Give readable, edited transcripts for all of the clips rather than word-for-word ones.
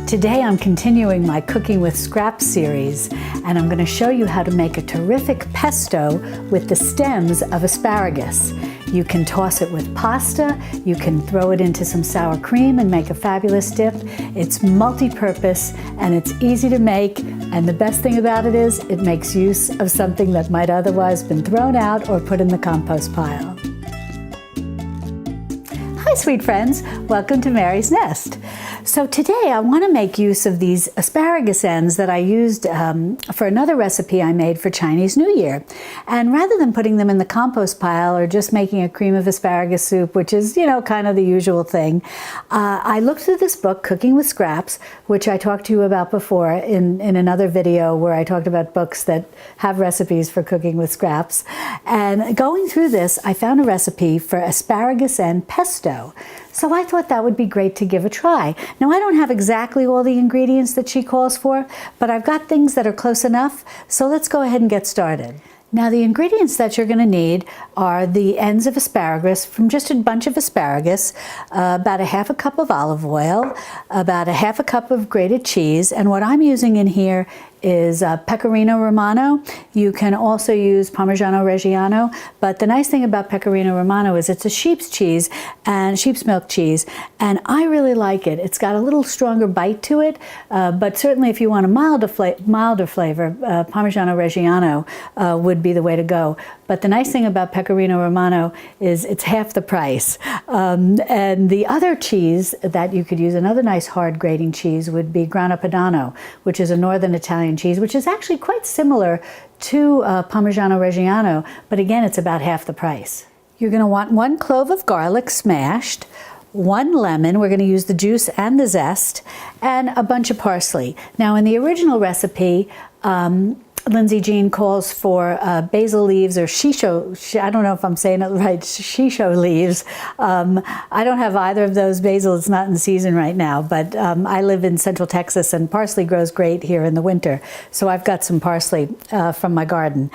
Today I'm continuing my Cooking with Scraps series, and I'm going to show you how to make a terrific pesto with the stems of asparagus. You can toss it with pasta, you can throw it into some sour cream and make a fabulous dip. It's multi-purpose and it's easy to make, and the best thing about it is it makes use of something that might otherwise been thrown out or put in the compost pile. Hi sweet friends, welcome to Mary's Nest. So today I want to make use of these asparagus ends that I used for another recipe I made for Chinese New Year. And rather than putting them in the compost pile or just making a cream of asparagus soup, which is, kind of the usual thing, I looked through this book, Cooking with Scraps, which I talked to you about before in another video where I talked about books that have recipes for cooking with scraps. And going through this, I found a recipe for asparagus and pesto. So I thought that would be great to give a try. Now I don't have exactly all the ingredients that she calls for, but I've got things that are close enough, so let's go ahead and get started. Now the ingredients that you're going to need are the ends of asparagus from just a bunch of asparagus, about a half a cup of olive oil, about a half a cup of grated cheese, and what I'm using in here is Pecorino Romano. You can also use Parmigiano Reggiano, but the nice thing about Pecorino Romano is it's a sheep's cheese and sheep's milk cheese, and I really like it. It's got a little stronger bite to it, but certainly if you want a milder flavor, Parmigiano Reggiano would be the way to go. But the nice thing about Pecorino Romano is it's half the price. And the other cheese that you could use, another nice hard grating cheese, would be Grana Padano, which is a northern Italian cheese, which is actually quite similar to Parmigiano Reggiano, but again, it's about half the price. You're going to want 1 clove of garlic smashed, 1 lemon, we're going to use the juice and the zest, and a bunch of parsley. Now in the original recipe, Lindsay Jean calls for basil leaves or shisho, I don't know if I'm saying it right, shisho leaves. I don't have either of those. Basil is not in season right now, but I live in Central Texas and parsley grows great here in the winter. So I've got some parsley from my garden.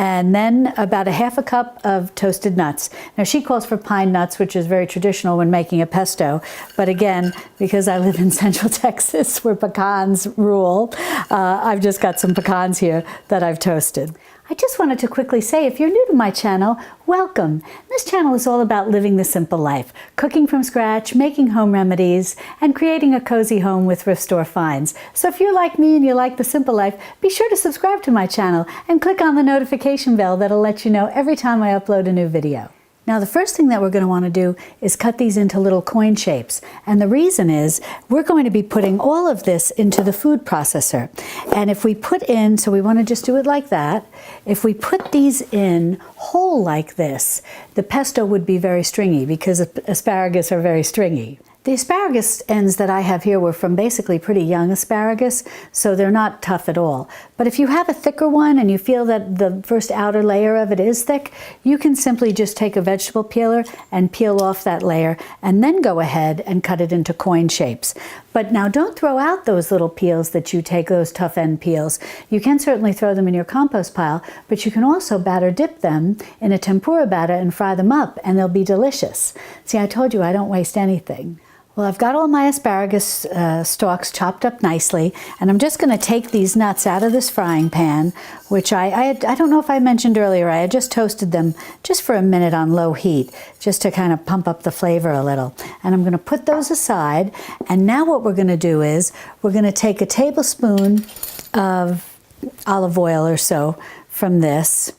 And then about a half a cup of toasted nuts. Now she calls for pine nuts, which is very traditional when making a pesto. But again, because I live in Central Texas where pecans rule, I've just got some pecans here that I've toasted. I just wanted to quickly say, if you're new to my channel, welcome. This channel is all about living the simple life, cooking from scratch, making home remedies, and creating a cozy home with thrift store finds. So if you're like me and you like the simple life, be sure to subscribe to my channel and click on the notification bell that'll let you know every time I upload a new video. Now the first thing that we're going to want to do is cut these into little coin shapes. And the reason is we're going to be putting all of this into the food processor. And if we put in, so we want to just do it like that, if we put these in whole like this, the pesto would be very stringy because asparagus are very stringy. The asparagus ends that I have here were from basically pretty young asparagus, so they're not tough at all. But if you have a thicker one and you feel that the first outer layer of it is thick, you can simply just take a vegetable peeler and peel off that layer and then go ahead and cut it into coin shapes. But now don't throw out those little peels that you take, those tough end peels. You can certainly throw them in your compost pile, but you can also batter dip them in a tempura batter and fry them up, and they'll be delicious. See, I told you I don't waste anything. Well, I've got all my asparagus stalks chopped up nicely, and I'm just going to take these nuts out of this frying pan, which I don't know if I mentioned earlier, I had just toasted them just for a minute on low heat, just to kind of pump up the flavor a little. And I'm going to put those aside, and now what we're going to do is we're going to take a tablespoon of olive oil or so from this,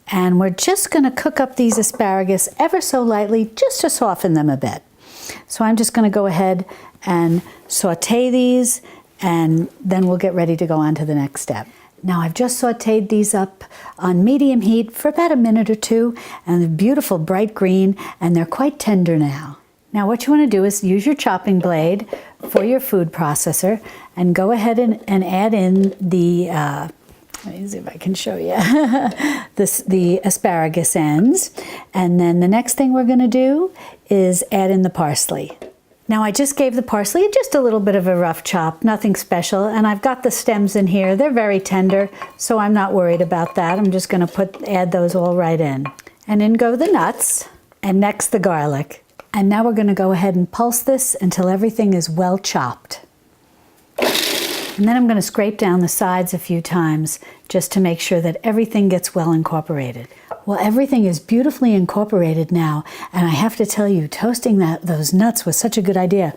and we're just going to cook up these asparagus ever so lightly, just to soften them a bit. So I'm just going to go ahead and saute these, and then we'll get ready to go on to the next step. Now I've just sauteed these up on medium heat for about a minute or two, and they're beautiful bright green, and they're quite tender now. Now what you want to do is use your chopping blade for your food processor and go ahead and add in the let me see if I can show you the asparagus ends. And then the next thing we're going to do is add in the parsley. Now I just gave the parsley just a little bit of a rough chop, nothing special, and I've got the stems in here. They're very tender, so I'm not worried about that. I'm just going to add those all right in. And in go the nuts, and next the garlic. And now we're going to go ahead and pulse this until everything is well chopped. And then I'm going to scrape down the sides a few times just to make sure that everything gets well incorporated. Well, everything is beautifully incorporated now, and I have to tell you, toasting those nuts was such a good idea.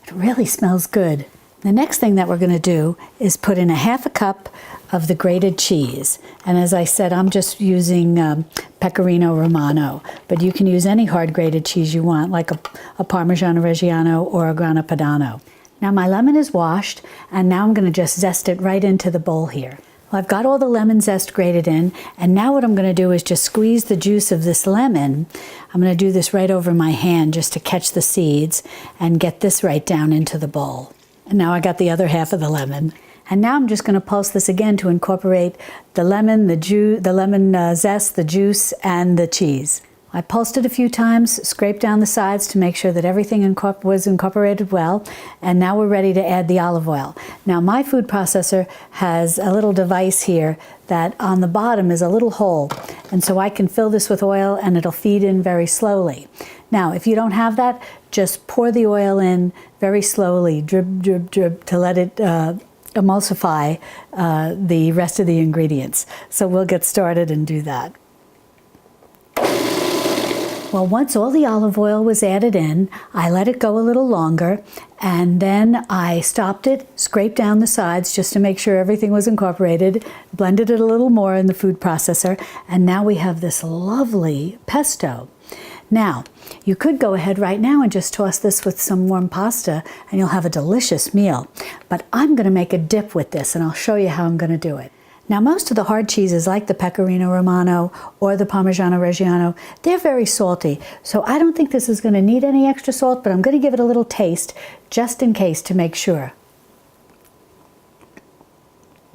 It really smells good. The next thing that we're going to do is put in a half a cup of the grated cheese. And as I said, I'm just using Pecorino Romano, but you can use any hard grated cheese you want, like a Parmigiano Reggiano or a Grana Padano. Now my lemon is washed, and now I'm going to just zest it right into the bowl here. Well, I've got all the lemon zest grated in, and now what I'm going to do is just squeeze the juice of this lemon. I'm going to do this right over my hand just to catch the seeds and get this right down into the bowl. And now I got the other half of the lemon. And now I'm just going to pulse this again to incorporate the lemon, the lemon zest, the juice, and the cheese. I pulsed it a few times, scraped down the sides to make sure that everything was incorporated well, and now we're ready to add the olive oil. Now my food processor has a little device here that on the bottom is a little hole, and so I can fill this with oil and it'll feed in very slowly. Now if you don't have that, just pour the oil in very slowly, drip, drip, drip, to let it emulsify the rest of the ingredients. So we'll get started and do that. Well, once all the olive oil was added in, I let it go a little longer, and then I stopped it, scraped down the sides just to make sure everything was incorporated, blended it a little more in the food processor, and now we have this lovely pesto. Now, you could go ahead right now and just toss this with some warm pasta and you'll have a delicious meal. But I'm going to make a dip with this, and I'll show you how I'm going to do it. Now, most of the hard cheeses like the Pecorino Romano or the Parmigiano Reggiano, they're very salty. So I don't think this is going to need any extra salt, but I'm going to give it a little taste just in case to make sure.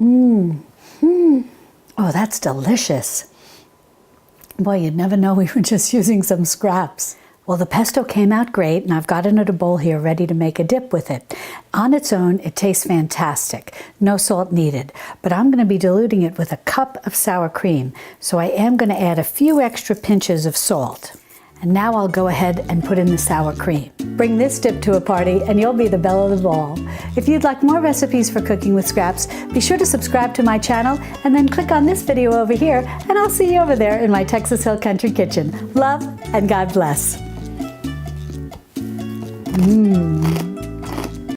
Oh, that's delicious. Boy, you'd never know we were just using some scraps. Well, the pesto came out great, and I've got it in a bowl here ready to make a dip with it. On its own, it tastes fantastic. No salt needed. But I'm going to be diluting it with a cup of sour cream, so I am going to add a few extra pinches of salt. And now I'll go ahead and put in the sour cream. Bring this dip to a party, and you'll be the belle of the ball. If you'd like more recipes for cooking with scraps, be sure to subscribe to my channel, and then click on this video over here, and I'll see you over there in my Texas Hill Country kitchen. Love, and God bless.